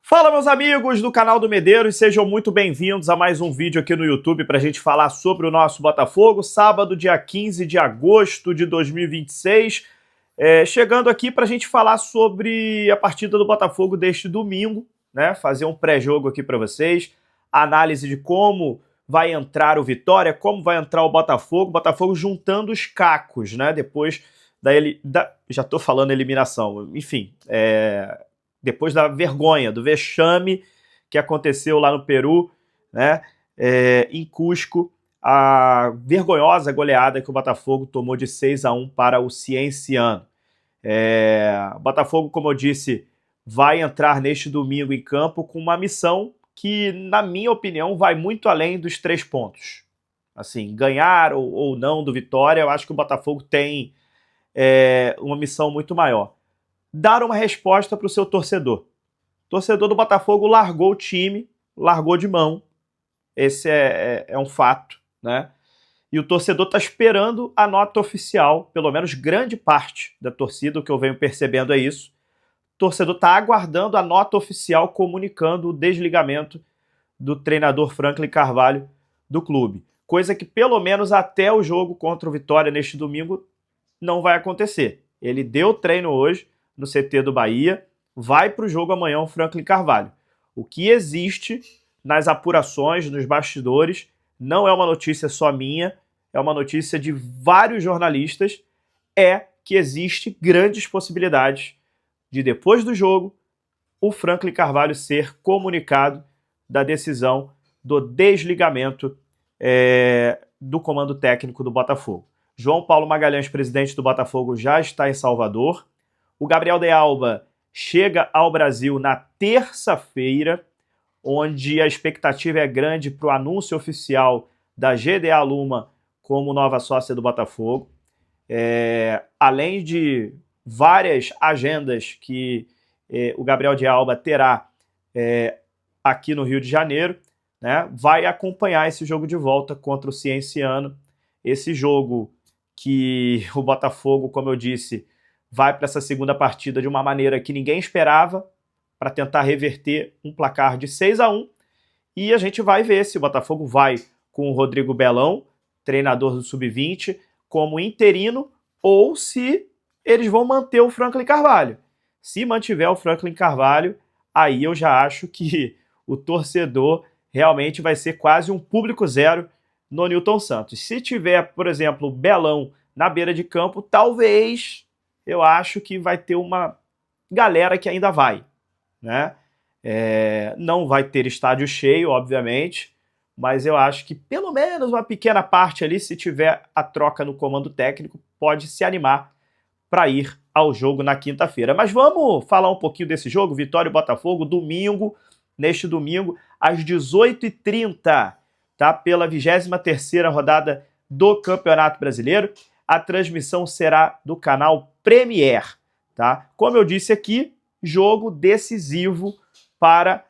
Fala, meus amigos do canal do Medeiros, sejam muito bem-vindos a mais um vídeo aqui no YouTube para a gente falar sobre o nosso Botafogo, sábado, dia 15 de agosto de 2026, chegando aqui para a gente falar sobre a partida do Botafogo deste domingo, né? Fazer um pré-jogo aqui para vocês, análise de como vai entrar o Vitória, como vai entrar o Botafogo juntando os cacos, né? Depois já estou falando eliminação, enfim, depois da vergonha, do vexame que aconteceu lá no Peru, né, em Cusco, a vergonhosa goleada que o Botafogo tomou de 6-1 para o Cienciano. O Botafogo, como eu disse, vai entrar neste domingo em campo com uma missão que, na minha opinião, vai muito além dos 3 pontos. Assim, ganhar ou não do Vitória, eu acho que o Botafogo tem uma missão muito maior. Dar uma resposta para o seu torcedor. O torcedor do Botafogo largou o time, largou de mão. Esse é um fato, né? E o torcedor está esperando a nota oficial, pelo menos grande parte da torcida, o que eu venho percebendo é isso. O torcedor está aguardando a nota oficial comunicando o desligamento do treinador Franklin Carvalho do clube. Coisa que, pelo menos até o jogo contra o Vitória neste domingo, não vai acontecer. Ele deu treino hoje no CT do Bahia, vai para o jogo amanhã o Franklin Carvalho. O que existe nas apurações, nos bastidores, não é uma notícia só minha, é uma notícia de vários jornalistas, é que existe grandes possibilidades de, depois do jogo, o Franklin Carvalho ser comunicado da decisão do desligamento do comando técnico do Botafogo. João Paulo Magalhães, presidente do Botafogo, já está em Salvador. O Gabriel de Alba chega ao Brasil na terça-feira, onde a expectativa é grande para o anúncio oficial da GDA Luma como nova sócia do Botafogo. Além de várias agendas que o Gabriel de Alba terá aqui no Rio de Janeiro, né, vai acompanhar esse jogo de volta contra o Cienciano. Esse jogo que o Botafogo, como eu disse, vai para essa segunda partida de uma maneira que ninguém esperava, para tentar reverter um placar de 6-1. E a gente vai ver se o Botafogo vai com o Rodrigo Belão, treinador do Sub-20, como interino, ou se eles vão manter o Franklin Carvalho. Se mantiver o Franklin Carvalho, aí eu já acho que o torcedor realmente vai ser quase um público zero no Newton Santos. Se tiver, por exemplo, Belão na beira de campo, talvez eu acho que vai ter uma galera que ainda vai, né? Não vai ter estádio cheio, obviamente, mas eu acho que pelo menos uma pequena parte ali, se tiver a troca no comando técnico, pode se animar para ir ao jogo na quinta-feira. Mas vamos falar um pouquinho desse jogo, Vitória e Botafogo, domingo, neste domingo, às 18h30, tá? Pela 23ª rodada do Campeonato Brasileiro. A transmissão será do canal Premier, tá? Como eu disse aqui, jogo decisivo para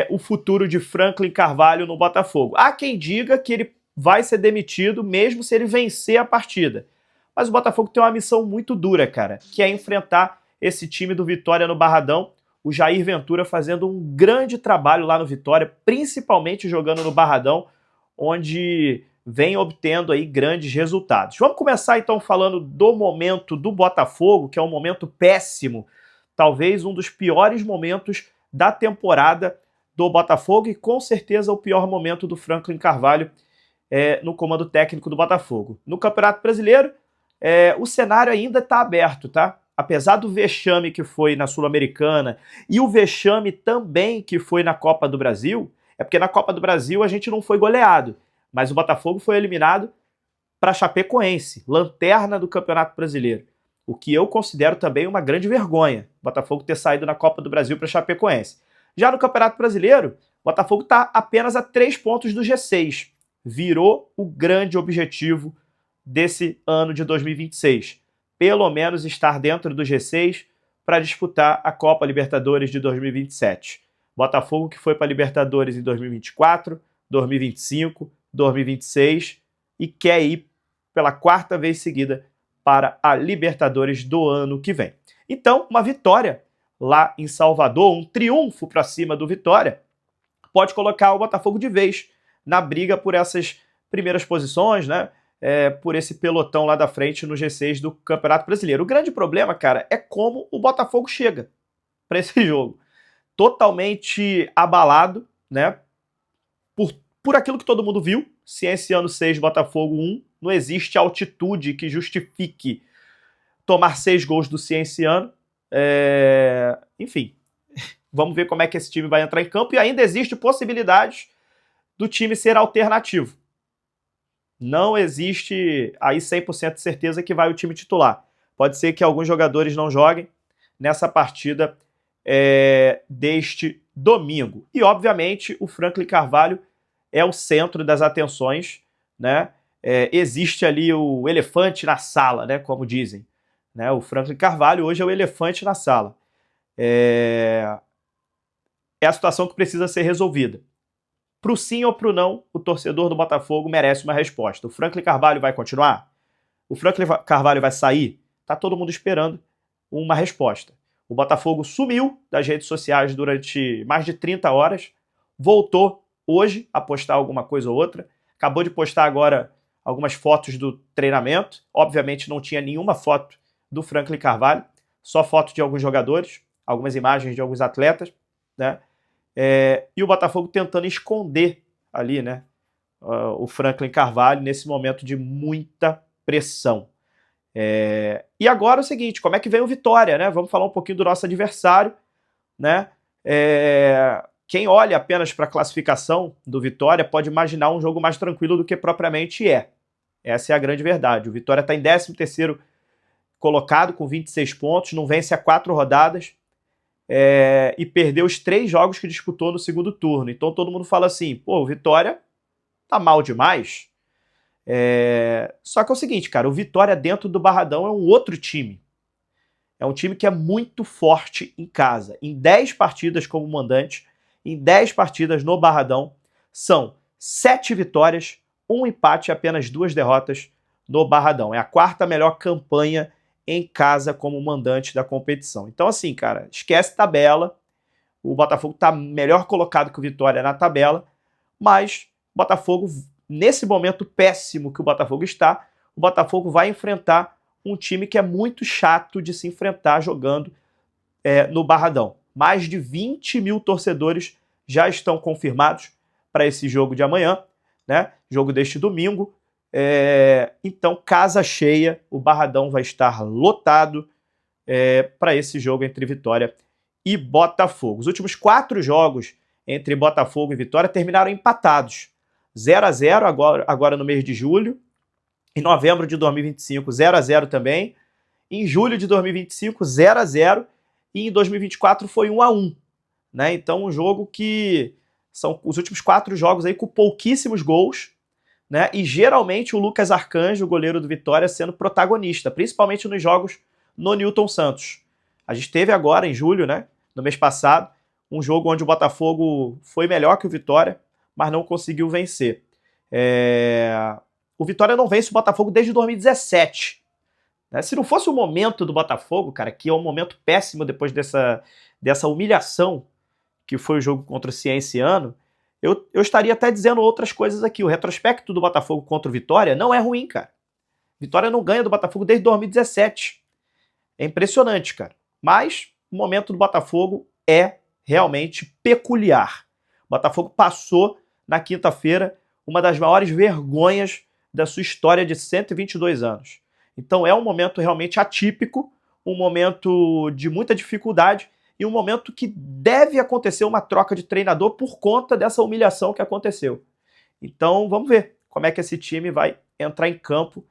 o futuro de Franklin Carvalho no Botafogo. Há quem diga que ele vai ser demitido mesmo se ele vencer a partida. Mas o Botafogo tem uma missão muito dura, cara, que é enfrentar esse time do Vitória no Barradão. O Jair Ventura fazendo um grande trabalho lá no Vitória, principalmente jogando no Barradão, onde vem obtendo aí grandes resultados. Vamos começar então falando do momento do Botafogo, que é um momento péssimo, talvez um dos piores momentos da temporada do Botafogo e com certeza o pior momento do Franklin Carvalho no comando técnico do Botafogo. No Campeonato Brasileiro, o cenário ainda está aberto, tá? Apesar do vexame que foi na Sul-Americana e o vexame também que foi na Copa do Brasil, é porque na Copa do Brasil a gente não foi goleado, mas o Botafogo foi eliminado para a Chapecoense, lanterna do Campeonato Brasileiro. O que eu considero também uma grande vergonha, o Botafogo ter saído na Copa do Brasil para a Chapecoense. Já no Campeonato Brasileiro, o Botafogo está apenas a 3 pontos do G6. Virou o grande objetivo desse ano de 2026. Pelo menos estar dentro do G6 para disputar a Copa Libertadores de 2027. Botafogo que foi para a Libertadores em 2024, 2025, 2026 e quer ir pela 4ª vez seguida para a Libertadores do ano que vem. Então, uma vitória lá em Salvador, um triunfo para cima do Vitória, pode colocar o Botafogo de vez na briga por essas primeiras posições, né? Por esse pelotão lá da frente no G6 do Campeonato Brasileiro. O grande problema, cara, é como o Botafogo chega para esse jogo. Totalmente abalado, né? Por aquilo que todo mundo viu, Cienciano 6, Botafogo 1, não existe altitude que justifique tomar 6 gols do Cienciano. Enfim, vamos ver como é que esse time vai entrar em campo, e ainda existe possibilidade do time ser alternativo. Não existe aí 100% de certeza que vai o time titular. Pode ser que alguns jogadores não joguem nessa partida deste domingo. E, obviamente, o Franklin Carvalho é o centro das atenções, né? Existe ali o elefante na sala, né? Como dizem. Né? O Franklin Carvalho hoje é o elefante na sala. É a situação que precisa ser resolvida. Pro sim ou pro não, o torcedor do Botafogo merece uma resposta. O Franklin Carvalho vai continuar? O Franklin Carvalho vai sair? Tá todo mundo esperando uma resposta. O Botafogo sumiu das redes sociais durante mais de 30 horas, voltou hoje a postar alguma coisa ou outra, acabou de postar agora algumas fotos do treinamento, obviamente não tinha nenhuma foto do Franklin Carvalho, só foto de alguns jogadores, algumas imagens de alguns atletas, né? E o Botafogo tentando esconder ali, né, o Franklin Carvalho nesse momento de muita pressão. E agora é o seguinte, como é que vem o Vitória, né? Vamos falar um pouquinho do nosso adversário, né? Quem olha apenas para a classificação do Vitória pode imaginar um jogo mais tranquilo do que propriamente é. Essa é a grande verdade. O Vitória está em 13º colocado com 26 pontos, não vence há 4 rodadas, e perdeu os 3 jogos que disputou no segundo turno. Então todo mundo fala assim, pô, o Vitória tá mal demais. Só que é o seguinte, cara, o Vitória dentro do Barradão é um outro time. É um time que é muito forte em casa. Em 10 partidas como mandante, em 10 partidas no Barradão, são 7 vitórias, 1 empate e apenas 2 derrotas no Barradão. É a 4ª melhor campanha em casa como mandante da competição. Então assim, cara, esquece tabela. O Botafogo tá melhor colocado que o Vitória na tabela, mas o Botafogo, nesse momento péssimo que o Botafogo está, o Botafogo vai enfrentar um time que é muito chato de se enfrentar jogando no Barradão. Mais de 20 mil torcedores já estão confirmados para esse jogo de amanhã, né? Jogo deste domingo. Então, casa cheia, o Barradão vai estar lotado para esse jogo entre Vitória e Botafogo. Os últimos 4 jogos entre Botafogo e Vitória terminaram empatados. 0-0 agora no mês de julho. Em novembro de 2025, 0-0 também. Em julho de 2025, 0-0. E em 2024 foi 1-1. Né? Então, um jogo que são os últimos 4 jogos aí com pouquíssimos gols. Né? E geralmente o Lucas Arcanjo, o goleiro do Vitória, sendo protagonista, principalmente nos jogos no Newton Santos. A gente teve agora, em julho, né, no mês passado, um jogo onde o Botafogo foi melhor que o Vitória, mas não conseguiu vencer. O Vitória não vence o Botafogo desde 2017. Né? Se não fosse o momento do Botafogo, cara, que é um momento péssimo depois dessa humilhação que foi o jogo contra o Cienciano, eu estaria até dizendo outras coisas aqui. O retrospecto do Botafogo contra o Vitória não é ruim, cara. Vitória não ganha do Botafogo desde 2017. É impressionante, cara. Mas o momento do Botafogo é realmente peculiar. O Botafogo passou na quinta-feira uma das maiores vergonhas da sua história de 122 anos. Então é um momento realmente atípico, um momento de muita dificuldade e um momento que deve acontecer uma troca de treinador por conta dessa humilhação que aconteceu. Então vamos ver como é que esse time vai entrar em campo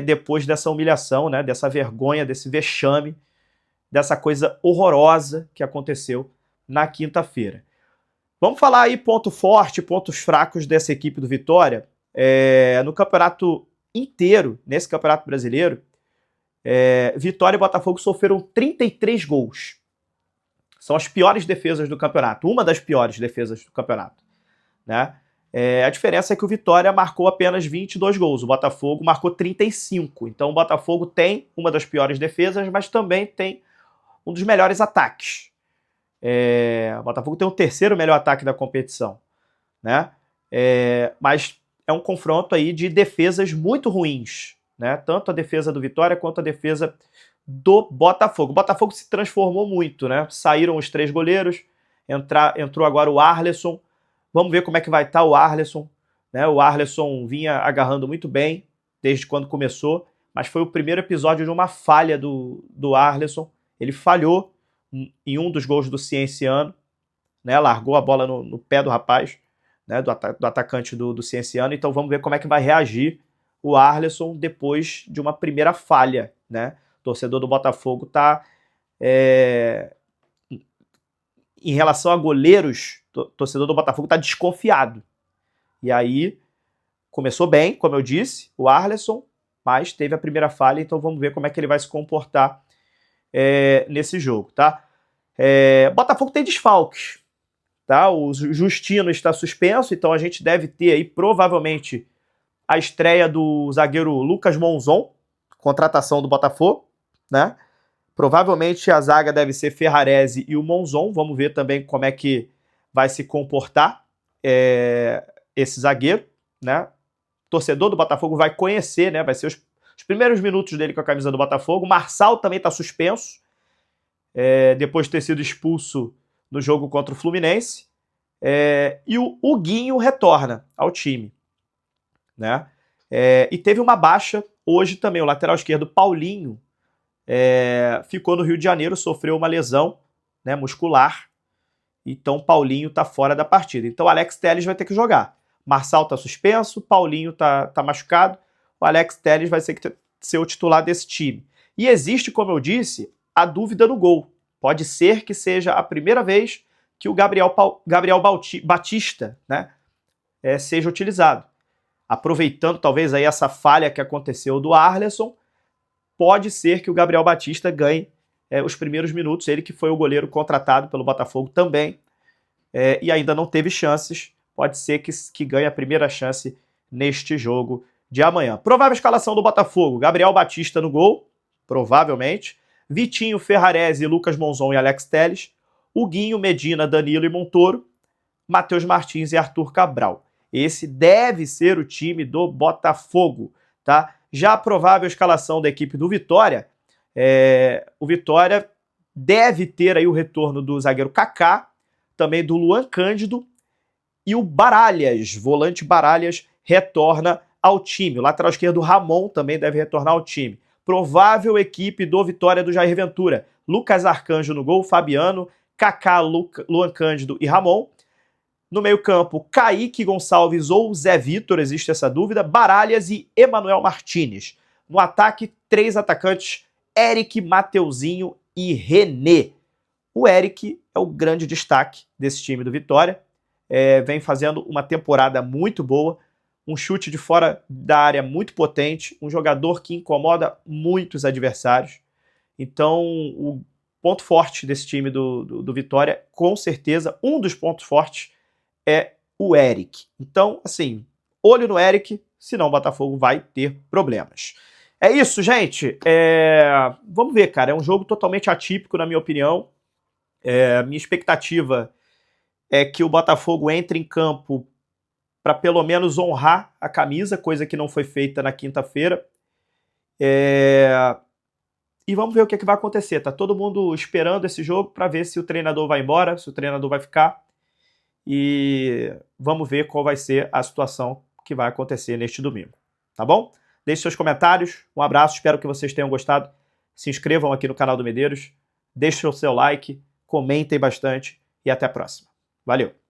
depois dessa humilhação, né, dessa vergonha, desse vexame, dessa coisa horrorosa que aconteceu na quinta-feira. Vamos falar aí ponto forte, pontos fracos dessa equipe do Vitória. No campeonato inteiro, nesse campeonato brasileiro, Vitória e Botafogo sofreram 33 gols. São as piores defesas do campeonato, uma das piores defesas do campeonato. Né? A diferença é que o Vitória marcou apenas 22 gols, o Botafogo marcou 35. Então o Botafogo tem uma das piores defesas, mas também tem um dos melhores ataques. O Botafogo tem o terceiro melhor ataque da competição, né? Mas é um confronto aí de defesas muito ruins, né? Tanto a defesa do Vitória quanto a defesa do Botafogo. O Botafogo se transformou muito, né? Saíram os 3 goleiros, entrou agora o Arleson. Vamos ver como é que vai estar o Arleson, né? O Arleson vinha agarrando muito bem desde quando começou, mas foi o primeiro episódio de uma falha do Arleson. Ele falhou em um dos gols do Cienciano, né? Largou a bola no pé do rapaz, né? Do atacante do Cienciano. Então vamos ver como é que vai reagir o Arleson depois de uma primeira falha, né? O torcedor do Botafogo está... Em relação a goleiros, o torcedor do Botafogo está desconfiado. E aí, começou bem, como eu disse, o Arleson, mas teve a primeira falha, então vamos ver como é que ele vai se comportar nesse jogo, tá? Botafogo tem desfalques, tá? O Justino está suspenso, então a gente deve ter aí, provavelmente, a estreia do zagueiro Lucas Monzon, contratação do Botafogo, né? Provavelmente a zaga deve ser Ferrarese e o Monzon. Vamos ver também como é que vai se comportar esse zagueiro, né? O torcedor do Botafogo vai conhecer, né? Vai ser os primeiros minutos dele com a camisa do Botafogo. O Marçal também está suspenso, depois de ter sido expulso no jogo contra o Fluminense. E o Huguinho retorna ao time, né? E teve uma baixa hoje também. O lateral esquerdo Paulinho ficou no Rio de Janeiro, sofreu uma lesão, né, muscular. Então Paulinho está fora da partida. Então Alex Telles vai ter que jogar. Marçal está suspenso, Paulinho está machucado. O Alex Telles vai ser o titular desse time. E existe, como eu disse, a dúvida no gol. Pode ser que seja a primeira vez que o Gabriel Batista, né, seja utilizado. Aproveitando talvez aí essa falha que aconteceu do Arleson, pode ser que o Gabriel Batista ganhe os primeiros minutos, ele que foi o goleiro contratado pelo Botafogo também, e ainda não teve chances, pode ser que ganhe a primeira chance neste jogo de amanhã. Provável escalação do Botafogo: Gabriel Batista no gol, provavelmente, Vitinho, Ferrarese, Lucas Monzon e Alex Telles, Huguinho, Medina, Danilo e Montoro, Matheus Martins e Arthur Cabral. Esse deve ser o time do Botafogo, tá? Já a provável escalação da equipe do Vitória, o Vitória deve ter aí o retorno do zagueiro Kaká, também do Luan Cândido, e o Baralhas, volante Baralhas, retorna ao time. O lateral esquerdo Ramon também deve retornar ao time. Provável equipe do Vitória do Jair Ventura: Lucas Arcanjo no gol, Fabiano, Kaká, Luan Cândido e Ramon. No meio-campo, Kaique Gonçalves ou Zé Vitor, existe essa dúvida, Baralhas e Emanuel Martínez. No ataque, 3 atacantes: Eric, Mateuzinho e René. O Eric é o grande destaque desse time do Vitória, vem fazendo uma temporada muito boa, um chute de fora da área muito potente, um jogador que incomoda muitos adversários. Então, o ponto forte desse time do Vitória, com certeza, um dos pontos fortes é o Eric. Então, assim, olho no Eric, senão o Botafogo vai ter problemas. É isso, gente. Vamos ver, cara. É um jogo totalmente atípico, na minha opinião. Minha expectativa é que o Botafogo entre em campo para pelo menos honrar a camisa, coisa que não foi feita na quinta-feira. E vamos ver o que vai acontecer. Tá todo mundo esperando esse jogo para ver se o treinador vai embora, se o treinador vai ficar. E vamos ver qual vai ser a situação que vai acontecer neste domingo, tá bom? Deixe seus comentários, um abraço, espero que vocês tenham gostado. Se inscrevam aqui no canal do Medeiros, deixem o seu like, comentem bastante e até a próxima. Valeu!